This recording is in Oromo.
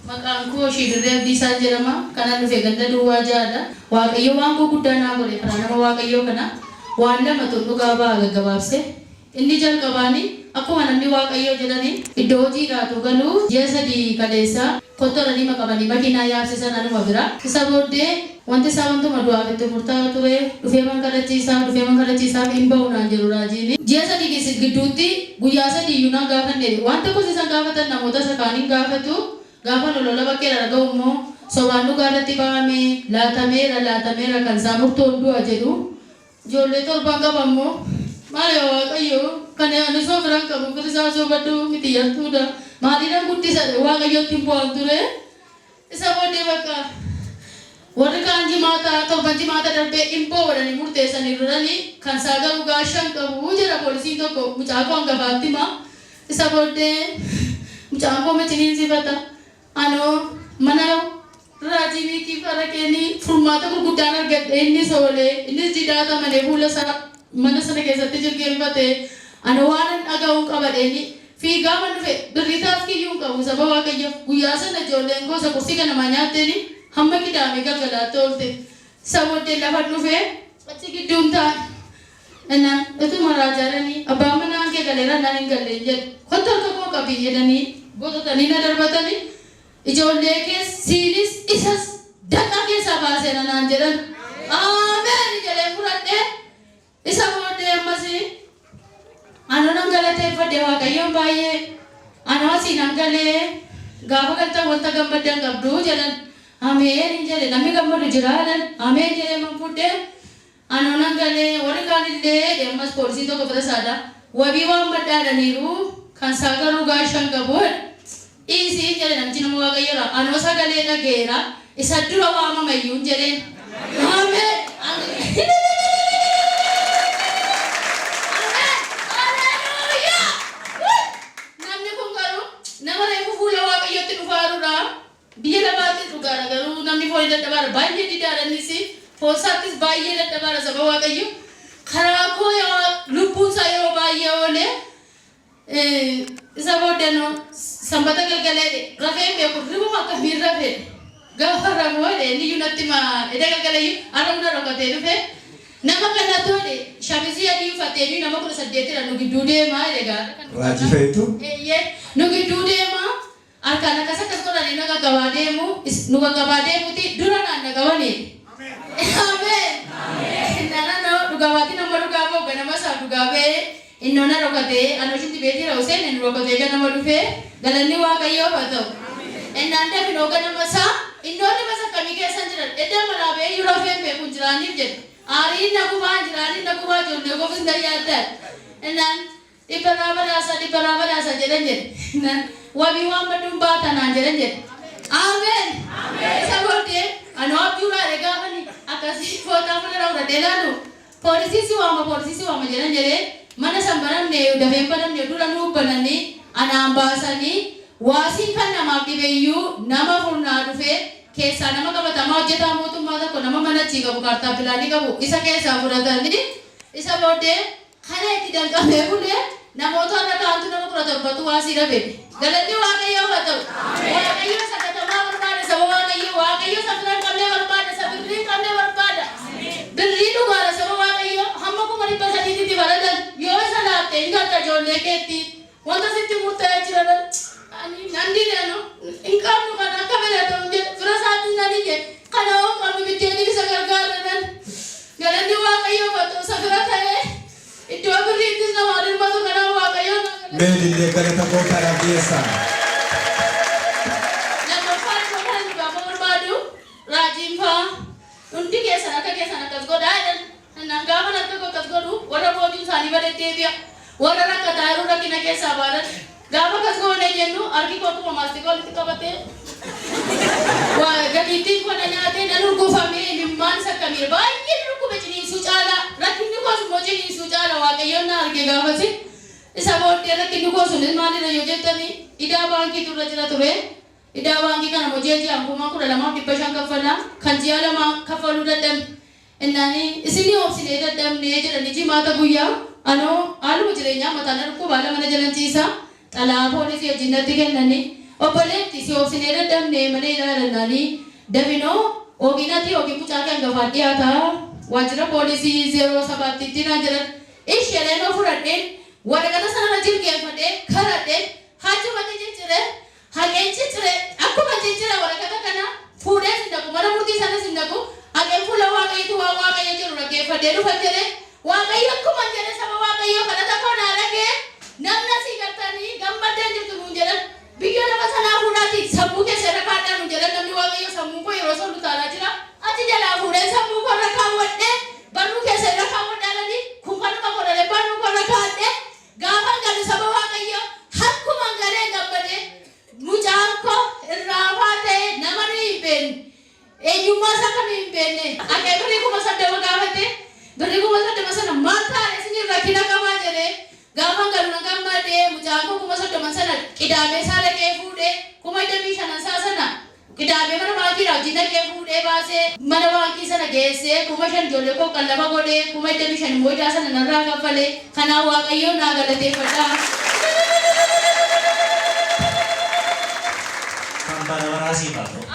Maqaan koo Shidirree Abdiisaa jedhama. Kanan dhufe ganda duwwaa ja'adha. Waaqayyo waan gurguddaa naa godhe karaa nama Waaqayyoo kana waan lama dhugaa ba'a gaggabaabse. Inni jalqabaani akkuma namni Waaqayyoo jedhani iddoo hojiidhaatu galuu ji'a 3 kaleessa kottoodhanii maqabanii makiinaa yaabsisan anuma bira. Isa booddee wanti isaa wantuma du'aaf itti murtaa'aa ture dhufee mankarachiisaaf hin ba'u naan jedhu raajiini. Ji'a 3 keessa gidduutti guyyaa 3 iyyuu naan gaafanne wanta gosa isaan gaafatan namoota isa kaaniin gaafatu. Gaafa lolola bakkee dhaga'u immoo sobaan dhugaarratti ba'ame laatameera kan isaa murtoon du'a jedhu ijoollee torbaan qaba immoo maal yaa Waaqayyo kana ani soo biraan qabu firisaa soobadhu miti yartuudha maaliidhaan guddisa Waaqayyootti hin bu'an ture isa booddee bakka warri kaan torban jimaata darbee dhimboo godhanii murteessanii duranii kan isaa garuu gaashaan qabu jedha poolisiin tokko mucaa koo hangafaatti hima isa booddee mucaan koo maciniinsifata. Ano mana raajii ki farakeni furmaata gurguddaan argadhe inni soolee inni jidaata malee fuula mana sana keessatti jirgeeffate ano waan dhaga'uun qabadheeni fiigaa man dhufe birritaaf kiyyuun qabu saba Waaqayyo guyyaa sana ijoolleen gosa kursii kana nyaatteni hamma kidaame galgalaatti oolte sabooddee lafa dhufe achi gidduun taa'e innaan ituma raajaaranii abbaa manaan kee galeera naan hin galleen jedhe kotta harka koo qabii jedhanii goototanii na darbatanii ijoollee kees siinis isas daqaa keessaa baasee naan jedhan ameen jedhee fudhadhee isa booddee ammasii ano nan galateeffadhe Waaqayyoon baay'ee ano asii nan galee gaafa galtan wanta gammaddaan qabdu jedhan ameen jedhe namni gammadu jira jedhan ameen jedhee man fudhee ano nan galee warri kaanillee ammas poolisii tokko fira saadha wabii waan badhaadhaniiru kan isaa garuu gaashaan qabu isi jedhe namchi nama Waaqayyoodha anoo sagalee dhageera isa dura waamamayyuun jedheen ameen namni kun garuu nama reefu fuula Waaqayyootti dhufaarudha biyya lafaatti dhugaadha garuu namni foon dadhabaadha baay'ee didaadhannis foonsaattis baay'ee dadhabaadha saba Waaqayyo karaa koo lubbuunsaa yeroo baay'ee oolee isa booddee Sambata galgalee rafee beeku ribuma akkamii rafee gaafa ramoodhe ni yunatti ma eda galgalee arrabna rokatee dhufe nama kana toode shamizii adii uffatee ni nama 18 nu gidduu deemaa egaa raajii feetu nu gidduu deemaa harkaan akkas godhanii naga gabaa deemu nu gabaa deemuti dura naan nagawanii ameen nana dhugabaati nama dhugaa booga nama isaa dhugaa bee innona rokatee anoshitti beetira Hussein inni rokatee ganama dhufee galanni Waaqayyoo haa ta'u. Innaan dafinoo ganama isaa innoonni masa kamii keessan jiran edda maraabee yeroo feen beekuun jiraaniif jedhe aariin nagubaa ijoollee qofis na yaadda. Innaan dhibbaraa badhaasa jedhan jedhe. Innaan wabii waan badduun baatanaan jedhan jedhe. Ameen. Isa booddee anoo abjuudhaa gaafani akkasii footaa fuuldura fudhadhee laalu poolisii si waama jedhan jedhee mana sambaramne dafee banamne dura nuu bananii anaan baasanii waasiin kan namaaf dhibeeyyuu nama furnaa dhufee keessaa nama qabatamaa hojjetaa mootummaa tokko nama mana achii qabu kaartaa pilaanii qabu isa keessaa fudhatanii isa booddee kana itti danqamee bulee namoota irra kaantu nama 17tu waasii dhabe galanni Waaqayyoo haa ta'u Waaqayyo sakatamaa barbaada saba Waaqayyo safiran qablee barbaada sabirrii qablee barbaada birrii dhugaadha saba Waaqayyo hamma 300 baradan yoo isa laatte hin gadda ijoollee keetti wanta sitti murtaa'ee jiran nandi leeno hin qabnu kan akka fayyadamu jedhe fira isaatiin nani jedhe kana hoo qabnu bitteeniif isa gargaaranan galanni Waaqayyoo haa ta'u safira ta'ee iddoo birriittis namaa dirmatu kanaa Waaqayyoo meelillee galata gootaadhaaf dhiyeessaa. Lammaffaan immoo kan gaafa barbaadu raajiin fa'aa hundi keessan akkas godhaa jedhan naan gaafa akkas godhu warra booddee isaanii badeettee bi'a warra rakkataa yeroo rakkina keessaa baadan gaafa akkas goonee jennu argi kootuma maastika walitti qabatee gadiittiin kona nyaatee nan urgufamee mimmaan sakkamiira baay'ee dhukkube ciniinsuu caala rakkinni koos immoo ciniinsuu caala Waaqayyoon na arge gaafasi isa booddee rakkinni koos sunis maalirra yoo jettanii idaa baankii turre jira ture idaa baankii kana hojii ji'aan 12,500 kaffalaa kan ji'a 2 kaffaluu dadhabne innani isinii obsinee dadhabnee jedhanii jimaata guyyaa anoo haaluma jireenyaa mataan dhukkuba haala mana jalanchiisaa xalaa poolisii wajjinatti kennanii Obboleetti si obsinee daddabnee malee ilaalannanii dabinoo oginatti ogin mucaa kan gafaa dhiyaataa waajjira poolisii 07tti naan jedhan isheeneen of fudhadheen waraqata sanarra jilgeeffadhee karadheen hajjumatti ciccire haqeen ciccire akkuma ciccire waraqata kana fuudhee sindaqu mana murtii sana sindaqu haqeen fuula waaqayyotu waan waaqayyo jiru dhaggeeffadhee dhufan jedhee waaqayyo akkuma jedhe saba waaqayyo kadhata koonaa dhagee namna si gartanii gammaddeen jirtu nuun jedhan biyya lafa sanaa fuudhaati sammuu keessa irra kaadhaa nuun jedhan namni waaqayyo sammuu koo yeroo sun utaalaa jira achi jalaa fuudhee sammuu koo irra kaawwadhee barruu keessa irra kaawwadhaananii kun kanuma godhale barruu koo irra kaadhee gaafa galu saba waaqayyo akkuma galee gammadee mucaan koo irraa faatee nama ni hin beekne eenyummaa isaa kan hin beekne akka birrii 8,000 gaafate birrii 8,000 sana maal taane isin rakkina qabaa jedhee gaafa galu na gammadee mucaan koo 8,000 sana qidaamee isaa dhaqee fuudhee 25,000 isaa sana qidaamee mana baankii raajii dhaqee fuudhee baasee mana baankii sana geessee 5,000 ijoollee koo kan lafa godhee 25,000 immoo idaa sana narraa kaffalee kanaaf waaqayyo naa galateeffadhaa. Kan bara baraasii baatu.